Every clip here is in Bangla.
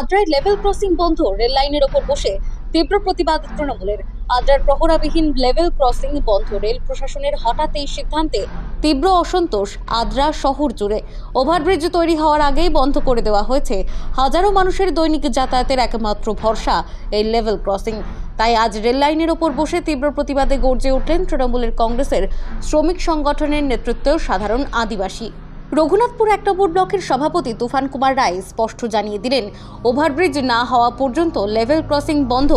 আদ্রায় লেভেল ক্রসিং বন্ধ, রেল লাইনের ওপর বসে তীব্র প্রতিবাদ তৃণমূলের। আদ্রার প্রহরাবিহীন লেভেল ক্রসিং বন্ধ, রেল প্রশাসনের হঠাৎ এই সিদ্ধান্তে তীব্র অসন্তোষ আদ্রা শহর জুড়ে। ওভারব্রিজ তৈরি হওয়ার আগেই বন্ধ করে দেওয়া হয়েছে হাজারো মানুষের দৈনিক যাতায়াতের একমাত্র ভরসা এই লেভেল ক্রসিং। তাই আজ রেল লাইনের ওপর বসে তীব্র প্রতিবাদে গর্জে উঠলেন তৃণমূলের কংগ্রেসের শ্রমিক সংগঠনের নেতৃত্বেও সাধারণ আদিবাসী। রঘুনাথপুর ১ নম্বর ব্লকের সভাপতি তুফান কুমার রায় স্পষ্ট জানিয়ে দিলেন, ওভারব্রিজ না হওয়া পর্যন্ত লেভেল ক্রসিং বন্ধ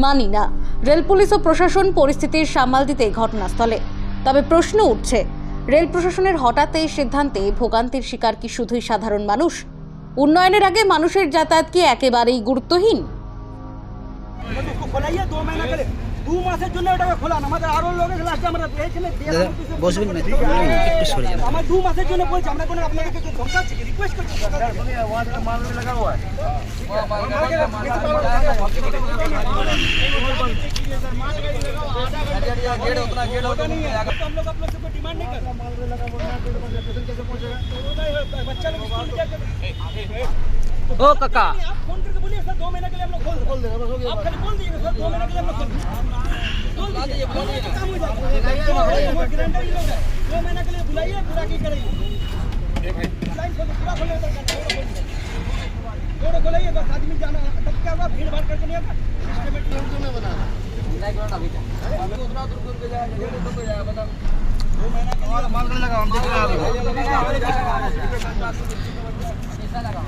মানি না। রেল পুলিশ ও প্রশাসন পরিস্থিতির সামাল দিতে ঘটনাস্থলে। তবে প্রশ্ন উঠছে, রেল প্রশাসনের হঠাৎ এই সিদ্ধান্তে ভোগান্তির শিকার কি শুধুই সাধারণ মানুষ? উন্নয়নের আগে মানুষের যাতায়াত কি একেবারেই গুরুত্বহীন? মাসের জন্য ওটাকে খোলা না, আমাদের আরো লোকের লাগছে। আমরা এখানে বসবেন না, একটু সরে যান। আমার 2 মাসের জন্য বলছি, আমরা কোনো আপনাদেরকে ধমকাচ্ছি কি রিকোয়েস্ট করছি? মাল লাগা हुआ है। गेट उतना गेट होता नहीं है, तो हम लोग आप लोग से कोई डिमांड नहीं कर रहे। माल लगा हुआ है, स्टेशन कैसे पहुंचेगा? बच्चा लोग स्कूल क्या कर? ओ काका, आप फोन करके बोलिए सर 2 महीने के लिए हम लोग खोल देंगे। आप खाली बोल दीजिए सर 2 महीने के लिए हम लोग खोल देंगे। बोल दीजिए काम हो जाएगा। गारंटी लोग है, 2 महीने के लिए बुलाइए, पूरा की कराइए। लाइन खोलो, पूरा खोलो, रोड खोलिए, बस आदमी जाना। तब क्या होगा, भीड़ भाड़ करके नहीं होगा। सिस्टमेटिक रोड नहीं बना नहीं करना अभी तक उतना दूर दूर पे जाएगा, डेढ़ दूर पे जाएगा। बता 2 महीना के लिए माल लगा, हम देख रहे हैं पैसा लगा।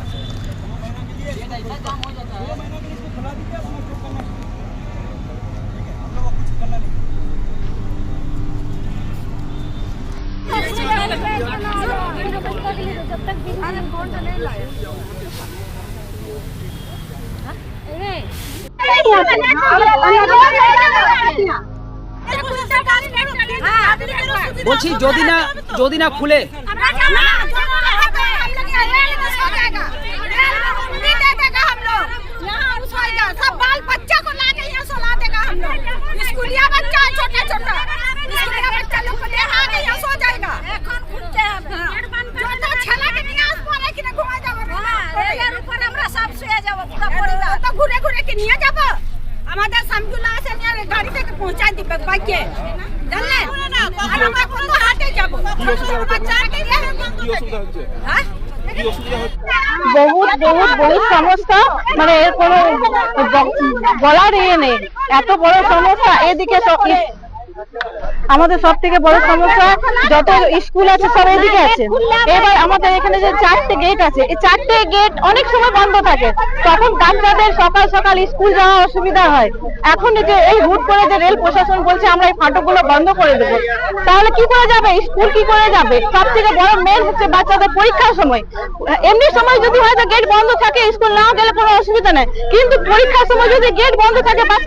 2 महीना के लिए ये ऐसा काम हो जाता है। 2 महीना के लिए इसको खुला दीजिए, अपना जो करना है। ठीक है, हम लोग को कुछ करना नहीं। जब तक बिहार में कौन नहीं लाए বলছি যদি না খুলে सब बाल बच्चा को लाके यहाँ सोला देगा हम लोग। स्कूलिया बच्चा छोटा छोटा स्कूलिया बच्चा लोग को ले आके यहाँ सो जाएगा। जो तो छला के नहीं आस पारे कि ना घुमा जाबो यार ऊपर हमरा सब सुए जाबो पूरा परिवार तो घुरे घुरे के নিয়ে যাব। আমাদের সামজুলা আছে নিয়ে গাড়ি থেকে পৌঁছাই দিবে বাইকে জানলে আর আমরা কোন হাটে যাব বাচ্চাকে নিয়ে কি অসুবিধা হচ্ছে? হ্যাঁ বহুত সমস্যা, মানে এর কোনো বলার ইয়ে নেই। এত বড় সমস্যা। এদিকে আমাদের সব থেকে বড় সমস্যা, যত স্কুল আছে সব এদিকে আছে। এবার আমাদের এখানে যে 4টে গেট আছে, এই 4টে গেট অনেক সময় বন্ধ থাকে, তখন বাচ্চাদের সকাল সকাল স্কুল যাওয়া অসুবিধা হয়। এখন যে এই হুট করে যে রেল প্রশাসন বলছে আমরা এই ফাটকগুলো বন্ধ করে দেবো, তাহলে কি করে যাবে স্কুল? কি করে যাবে? সব থেকে বড় মেন হচ্ছে বাচ্চাদের পরীক্ষার সময়। এমনি সময় যদি হয়তো গেট বন্ধ থাকে, স্কুল না গেলে কোনো অসুবিধা নেই, কিন্তু পরীক্ষার সময় যদি গেট বন্ধ থাকে